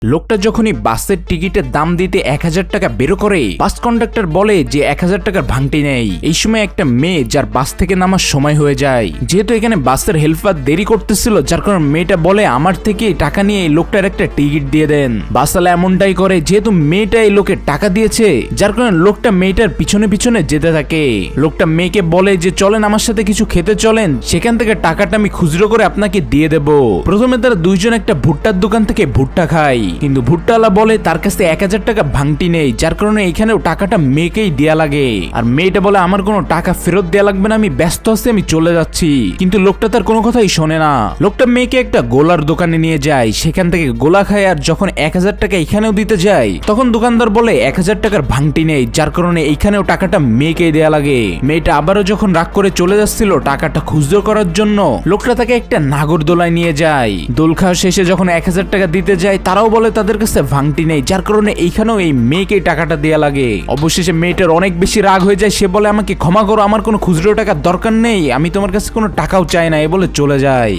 লোকটা যখনই বাসের টিকিটের দাম দিতে 1000 টাকা বের করে, বাস কন্ডাক্টর বলে যে 1000 টাকার ভাঙটি নেই। এই সময় একটা মেয়ে যার বাস থেকে নামার সময় হয়ে যায়, যেহেতু এখানে বাসের হেল্পার দেরি করতেছিল, যার কারণে মেয়েটা বলে আমার থেকে টাকা নিয়ে এই লোকটার একটা টিকিট দিয়ে দেন। বাসওয়ালা এমনটাই করে, যেহেতু মেয়েটা এই লোকের টাকা দিয়েছে, যার কারণে লোকটা মেয়েটার পিছনে পিছনে যেতে থাকে। লোকটা মেয়েকে বলে যে চলেন আমার সাথে কিছু খেতে চলেন, সেখান থেকে টাকাটা আমি খুচরো করে আপনাকে দিয়ে দেব। প্রথমে তারা দুইজন একটা ভুট্টার দোকান থেকে ভুট্টা খায়, কিন্তু ভুট্টাওয়ালা বলে তার কাছে 1000 টাকা ভাঙটি নেই, যার কারণে এখানেও টাকাটা মেয়েকেই দেয়া লাগে। আর মেয়েটা বলে আমার কোনো টাকা ফেরত দেয়া লাগবে না, আমি ব্যস্ত আছি, আমি চলে যাচ্ছি। কিন্তু লোকটা তার কোনো কথাই শোনে না। লোকটা মেয়েকে একটা গোলার দোকানে নিয়ে যায়, সেখান থেকে গোলা খায়। আর যখন 1000 টাকা এখানেও দিতে যায়, তখন দোকানদার বলে 1000 টাকার ভাঙটি নেই, যার কারণে এইখানেও টাকাটা মেয়েকেই দেয়া লাগে। মেয়েটা আবারও যখন রাগ করে চলে যাচ্ছিল টাকাটা খুচরো করার জন্য, লোকটা তাকে একটা নাগরদোলায় নিয়ে যায়। দোল খাওয়া শেষে যখন 1000 টাকা দিতে যায়, তারাও বলে তাদের কাছে ভাঙটি নেই, যার কারণে এইখানেও এই মেয়েকে টাকাটা দেয়া লাগে। অবশেষে মেয়েটার অনেক বেশি রাগ হয়ে যায়, সে বলে আমাকে ক্ষমা করো, আমার কোনো খুচরো টাকার দরকার নেই, আমি তোমার কাছে কোনো টাকাও চাই না, এ বলে চলে যায়।